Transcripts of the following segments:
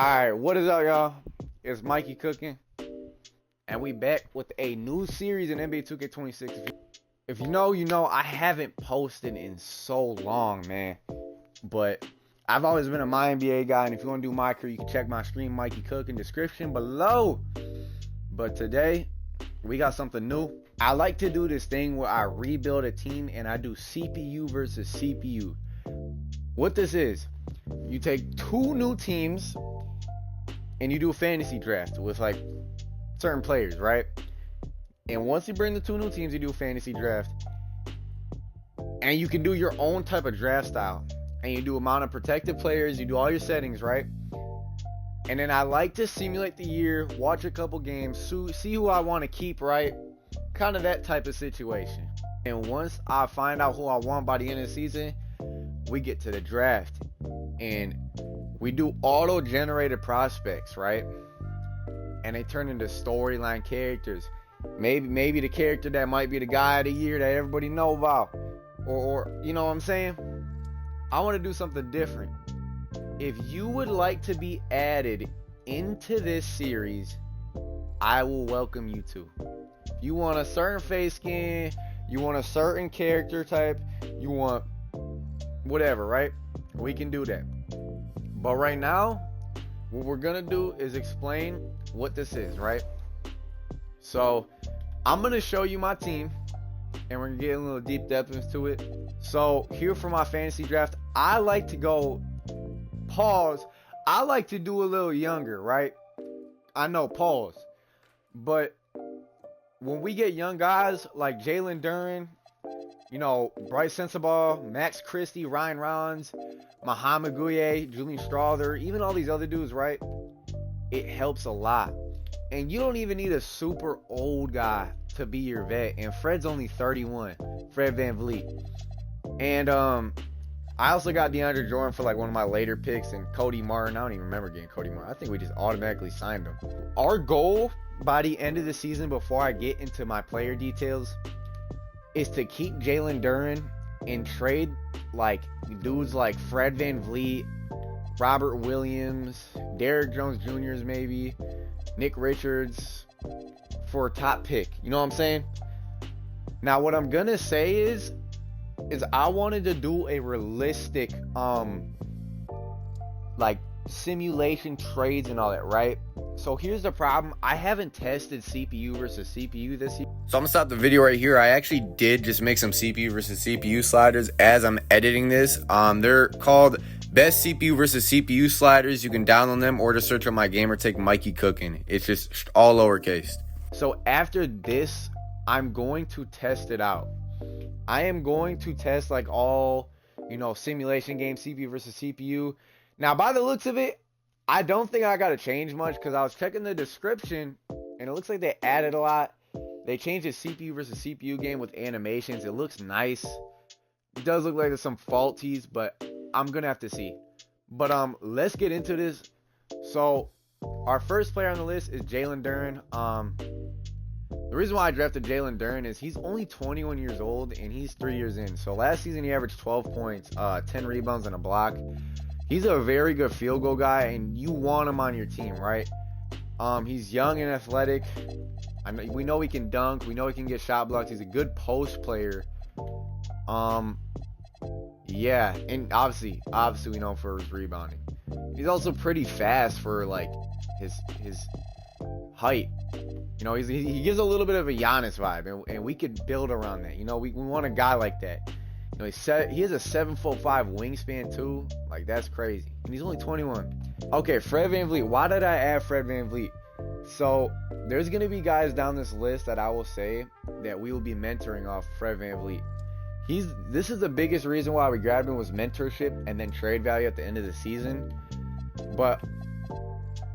Alright, what is up, y'all? It's Mikey Cooking, and we back with a new series in NBA 2K26. If you know, you know. I haven't posted in so long, man. But I've always been a MyNBA guy, and if you want to do my career, you can check my stream, Mikey Cooking, description below. But today, we got something new. I like to do this thing where I rebuild a team, and I do CPU versus CPU. What this is, you take two new teams, and you do a fantasy draft with like certain players, right? And once you bring the two new teams, you do a fantasy draft, and you can do your own type of draft style, and you do amount of protected players, you do all your settings, right? And then I like to simulate the year, watch a couple games, see who I want to keep, right? Kind of that type of situation. And once I find out who I want by the end of the season, we get to the draft, and we do auto-generated prospects, right? And they turn into storyline characters. Maybe the character that might be the guy of the year that everybody know about. Or you know what I'm saying? I want to do something different. If you would like to be added into this series, I will welcome you to. If you want a certain face skin, you want a certain character type, you want whatever, right? We can do that. But right now, what we're gonna do is explain what this is, right? So I'm gonna show you my team, and we're gonna get a little deep depth into it. So here for my fantasy draft, I like to go pause. I like to do a little younger, right? I know, pause. But when we get young guys like Jalen Duren, you know, Bryce Sensabaugh, Max Christie, Ryan Rollins, Muhammad Gueye, Julian Strawther, even all these other dudes, right? It helps a lot. And you don't even need a super old guy to be your vet. And Fred's only 31, Fred VanVleet. And I also got DeAndre Jordan for like one of my later picks, and Cody Martin. I don't even remember getting Cody Martin. I think we just automatically signed him. Our goal by the end of the season, before I get into my player details, is to keep Jalen Duren and trade like dudes like Fred VanVleet, Robert Williams, Derrick Jones Jr.'s maybe, Nick Richards for a top pick. You know what I'm saying? Now what I'm gonna say is I wanted to do a realistic like simulation trades and all that, right? So here's the problem. I haven't tested CPU versus CPU this year. So I'm gonna stop the video right here. I actually did just make some CPU versus CPU sliders as I'm editing this. They're called Best CPU versus CPU sliders. You can download them or just search on my Gamertag Mikey Cookin. It's just all lowercase. So after this, I'm going to test it out. I am going to test like all, you know, simulation games, CPU versus CPU. Now, by the looks of it, I don't think I got to change much, because I was checking the description and it looks like they added a lot. They changed the CPU versus CPU game with animations. It looks nice. It does look like there's some faulties, but I'm going to have to see. But let's get into this. So our first player on the list is Jalen Duren. The reason why I drafted Jalen Duren is he's only 21 years old and he's 3 years in. So last season he averaged 12 points, 10 rebounds and a block. He's a very good field goal guy, and you want him on your team, right? He's young and athletic. We know he can dunk. We know he can get shot blocks. He's a good post player. Yeah, and obviously we know him for his rebounding. He's also pretty fast for like his height. You know, he gives a little bit of a Giannis vibe, and we could build around that. You know, we want a guy like that. You know, he has a 7'5" wingspan too. Like, that's crazy. And he's only 21. Okay, Fred VanVleet. Why did I add Fred VanVleet? So there's gonna be guys down this list that I will say that we will be mentoring off Fred VanVleet. This is the biggest reason why we grabbed him, was mentorship and then trade value at the end of the season. But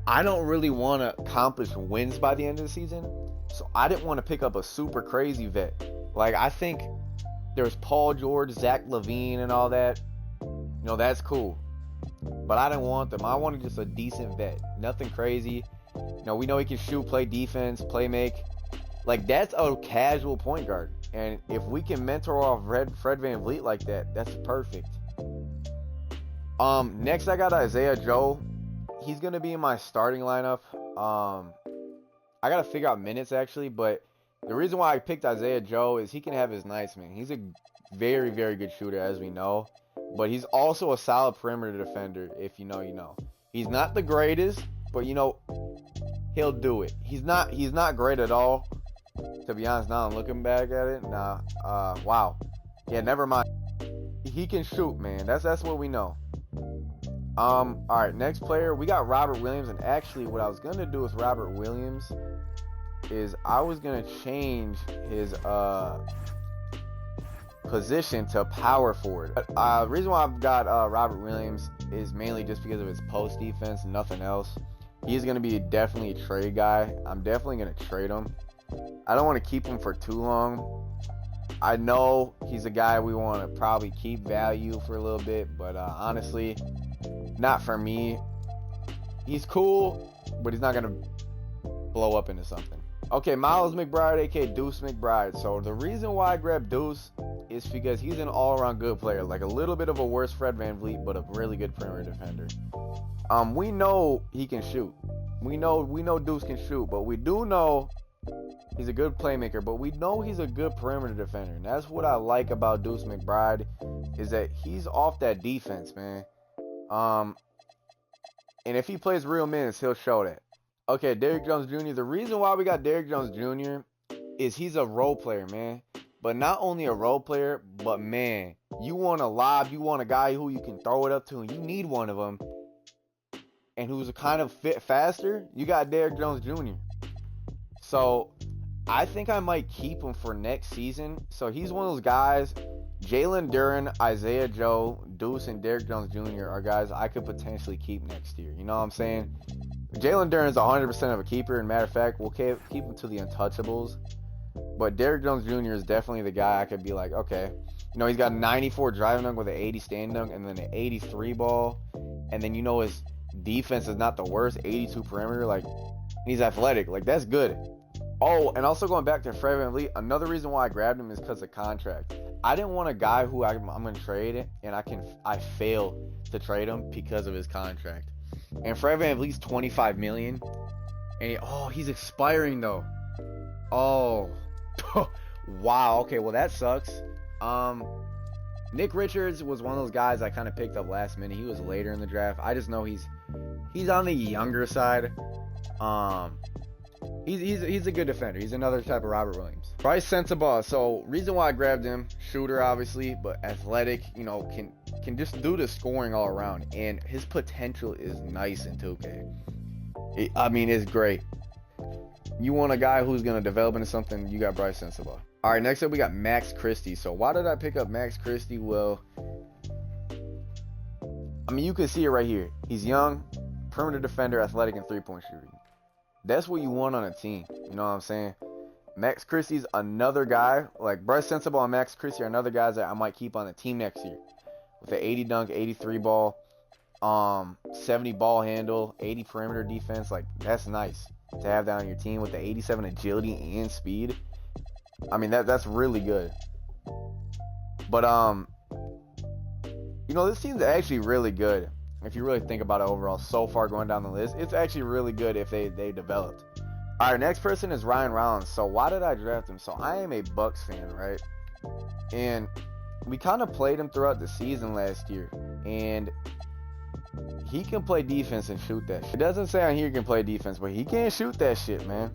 I don't really want to accomplish wins by the end of the season, so I didn't want to pick up a super crazy vet. Like, I think there's Paul George, Zach LaVine, and all that. You know, that's cool. But I didn't want them. I wanted just a decent vet. Nothing crazy. You know, we know he can shoot, play defense, play make. Like, that's a casual point guard. And if we can mentor off Fred VanVleet like that, that's perfect. Next I got Isaiah Joe. he's gonna be in my starting lineup. I gotta figure out minutes actually, but the reason why I picked Isaiah Joe is he can have his nights, man. He's a very, very good shooter, as we know, but he's also a solid perimeter defender. If you know, you know. He's not the greatest, but you know, he'll do it. He's not great at all, to be honest. Now I'm looking back at it. Nah, wow, yeah, never mind. He can shoot, man. That's what we know. All right, next player, we got Robert Williams, and actually, what I was gonna do with Robert Williams is I was gonna change his position to power forward. The reason why I've got Robert Williams is mainly just because of his post defense, nothing else. He's gonna be definitely a trade guy. I'm definitely gonna trade him. I don't want to keep him for too long. I know he's a guy we want to probably keep value for a little bit, but honestly, not for me. He's cool, but he's not gonna blow up into something. Okay, Miles McBride, aka Deuce McBride. So the reason why I grabbed Deuce is because he's an all-around good player, like a little bit of a worse Fred VanVleet, but a really good perimeter defender. We know he can shoot. We know Deuce can shoot, but we do know he's a good playmaker, but we know he's a good perimeter defender. And that's what I like about Deuce McBride, is that he's off that defense, man. And if he plays real minutes, he'll show that. Okay, Derrick Jones Jr. The reason why we got Derrick Jones Jr. is he's a role player, man. But not only a role player, but man, you want a lob, you want a guy who you can throw it up to, and you need one of them, and who's kind of fit faster, you got Derrick Jones Jr. So I think I might keep him for next season. So he's one of those guys. Jalen Duren, Isaiah Joe, Deuce, and Derrick Jones Jr. are guys I could potentially keep next year. You know what I'm saying? Jalen Duren is 100% of a keeper. And matter of fact, we'll keep him to the untouchables. But Derrick Jones Jr. is definitely the guy I could be like, okay. You know, he's got 94 driving dunk with an 80 stand dunk and then an 83 ball. And then, you know, his defense is not the worst, 82 perimeter. Like, he's athletic. Like, that's good. Oh, and also going back to Fred VanVleet, another reason why I grabbed him is because of contract. I didn't want a guy who I'm going to trade it, and I fail to trade him because of his contract. And Fred VanVleet's $25 million, and he's expiring though. Oh, wow. Okay, well that sucks. Nick Richards was one of those guys I kind of picked up last minute. He was later in the draft. I just know he's on the younger side. He's a good defender. He's another type of Robert Williams. Bryce Sensabaugh. So reason why I grabbed him, shooter obviously, but athletic. You know, can just do the scoring all around, and his potential is nice in 2K. I mean, it's great. You want a guy who's gonna develop into something? You got Bryce Sensabaugh. All right, next up we got Max Christie. So why did I pick up Max Christie? Well, I mean, you can see it right here. He's young, perimeter defender, athletic, and three-point shooting. That's what you want on a team. You know what I'm saying? Max Christie's another guy. Like, Bryce Sensabaugh and Max Christie are another guys that I might keep on the team next year. With an 80 dunk, 83 ball, 70 ball handle, 80 perimeter defense. Like, that's nice to have that on your team with the 87 agility and speed. I mean, that's really good. But, you know, this team's actually really good. If you really think about it overall, so far going down the list, it's actually really good if they developed. All right, next person is Ryan Rollins. So why did I draft him? So I am a Bucks fan, right? And we kind of played him throughout the season last year, and he can play defense and shoot that shit. It doesn't say on here he can play defense, but he can shoot that shit, man.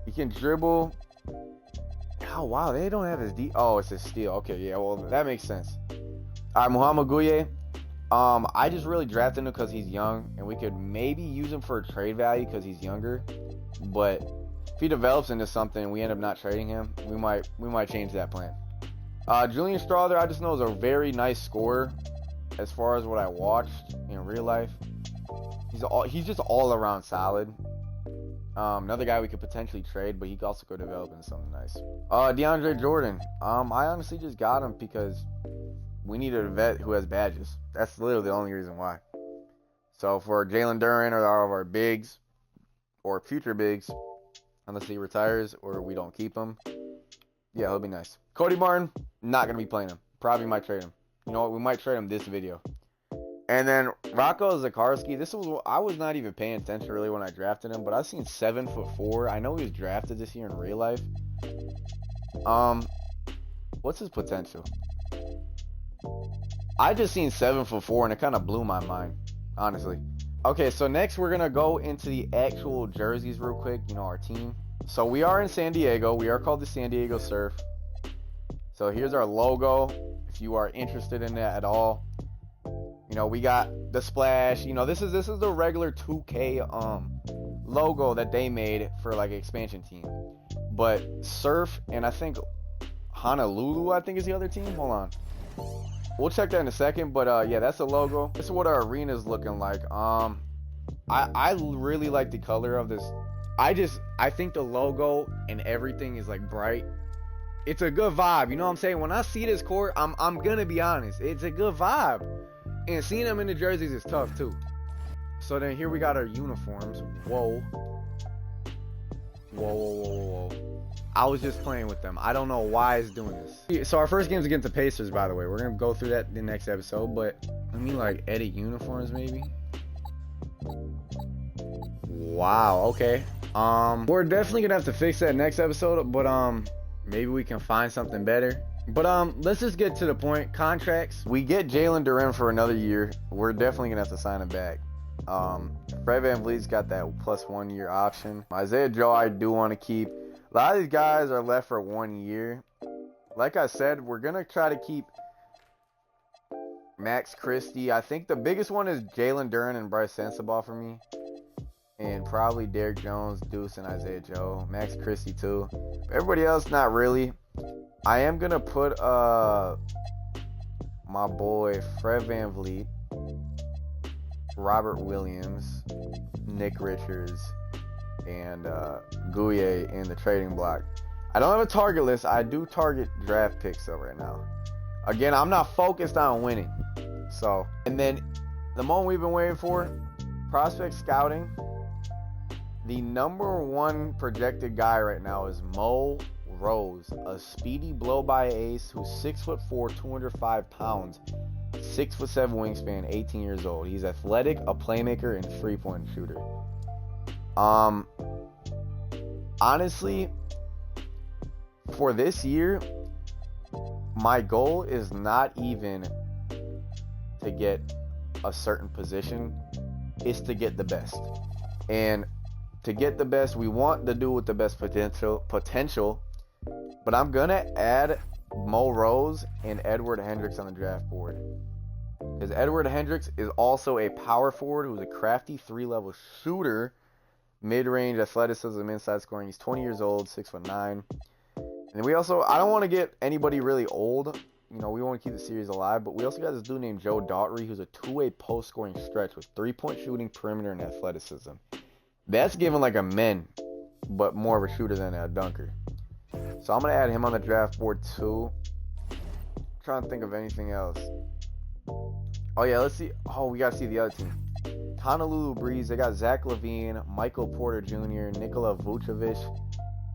He can dribble. Oh wow, they don't have his oh, it's a steal. Okay, yeah, well that makes sense. All right, Muhammad Gouye. I just really drafted him because he's young, and we could maybe use him for a trade value because he's younger. But if he develops into something and we end up not trading him, we might change that plan. Julian Strawther, I just know is a very nice scorer as far as what I watched in real life. He's just all around solid. Another guy we could potentially trade, but he could also go develop into something nice. DeAndre Jordan. I honestly just got him because we needed a vet who has badges. That's literally the only reason why. So for Jalen Duren or all of our bigs or future bigs, unless he retires or we don't keep him, yeah, he'll be nice. Cody Martin, not going to be playing him. Probably might trade him. You know what? We might trade him this video. And then Rocco Zakarski, I was not even paying attention really when I drafted him, but I've seen 7'4". I know he was drafted this year in real life. What's his potential? I just seen 7'4", and it kind of blew my mind, honestly. Okay, so next we're gonna go into the actual jerseys real quick. You know, our team. So we are in San Diego. We are called the San Diego Surf. So here's our logo. If you are interested in that at all. You know, we got the splash. You know, this is the regular 2K logo that they made for like an expansion team. But Surf and I think Honolulu, I think is the other team. Hold on. We'll check that in a second. But yeah, that's the logo. This is what our arena is looking like. I really like the color of this. I think the logo and everything is like bright. It's a good vibe. You know what I'm saying? When I see this court, I'm gonna be honest. It's a good vibe. And seeing them in the jerseys is tough too. So then here we got our uniforms. Whoa. I was just playing with them. I don't know why it's doing this. So our first game's against the Pacers, by the way. We're gonna go through that in the next episode. But let me like edit uniforms maybe. Wow, okay. We're definitely gonna have to fix that next episode, but maybe we can find something better. But let's just get to the point. Contracts. We get Jalen Duren for another year. We're definitely gonna have to sign him back. Fred VanVleet's got that plus 1 year option. Isaiah Joe I do want to keep. A lot of these guys are left for 1 year. Like I said, we're gonna try to keep Max Christie. I think the biggest one is Jalen Duren and Bryce Sensabaugh for me. And probably Derrick Jones, Deuce, and Isaiah Joe. Max Christie too. Everybody else, not really. I am gonna put my boy Fred VanVleet, Robert Williams, Nick Richards, and Gouye in the trading block. I don't have a target list. I do target draft picks though right now. Again, I'm not focused on winning. So, and then the moment we've been waiting for, prospect scouting. The number one projected guy right now is Mo Rose, a speedy blow-by ace who's 6'4", 205 pounds, 6'7" wingspan, 18 years old. He's athletic, a playmaker, and three-point shooter. Honestly, for this year, my goal is not even to get a certain position, it's to get the best. And to get the best, we want the dude with the best potential. But I'm gonna add Mo Rose and Edward Hendricks on the draft board. Because Edward Hendricks is also a power forward who's a crafty 3-level shooter, mid-range athleticism, inside scoring. He's 20 years old, 6'9". And we also, I don't want to get anybody really old. You know, we want to keep the series alive. But we also got this dude named Joe Daughtry, who's a two-way post-scoring stretch with 3-point shooting, perimeter, and athleticism. That's given like a men, but more of a shooter than a dunker. So I'm going to add him on the draft board too. I'm trying to think of anything else. Oh yeah, let's see. Oh, we got to see the other team. Honolulu Breeze, they got Zach LaVine, Michael Porter Jr., Nikola Vucevic,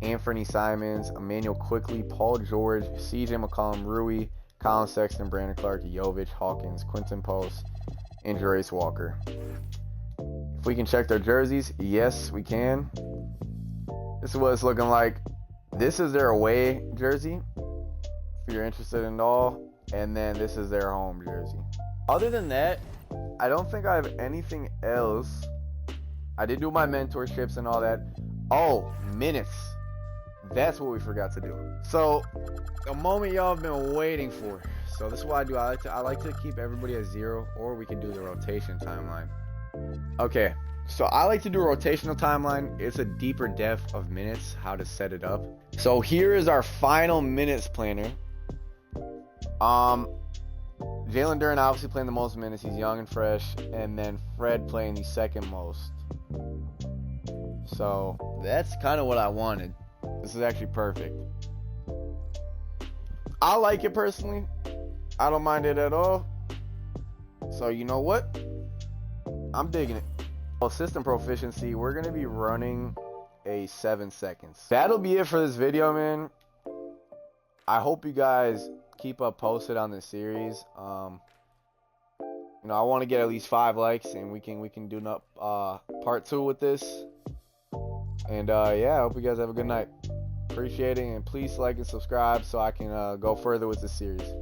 Anthony Simons, Emmanuel Quickly, Paul George, CJ McCollum, Rui, Colin Sexton, Brandon Clark, Jovic, Hawkins, Quinton Post, and Jarace Walker. If we can check their jerseys, yes, we can. This is what it's looking like. This is their away jersey, if you're interested in it all. And then this is their home jersey. Other than that, I don't think I have anything else. I did do my mentorships and all that. Oh, minutes. That's what we forgot to do. So, the moment y'all have been waiting for. So this is what I do. I like to keep everybody at 0, or we can do the rotation timeline. Okay, so I like to do a rotational timeline. It's a deeper depth of minutes, how to set it up. So here is our final minutes planner. Jalen Duren obviously playing the most minutes. He's young and fresh. And then Fred playing the second most. So that's kind of what I wanted. This is actually perfect. I like it personally. I don't mind it at all. So you know what? I'm digging it. System proficiency, we're going to be running a 7 seconds. That'll be it for this video, man. I hope you guys keep up posted on this series. You know, I want to get at least 5 likes, and we can do part 2 with this. And yeah, I hope you guys have a good night. Appreciate it, and please like and subscribe so I can go further with this series.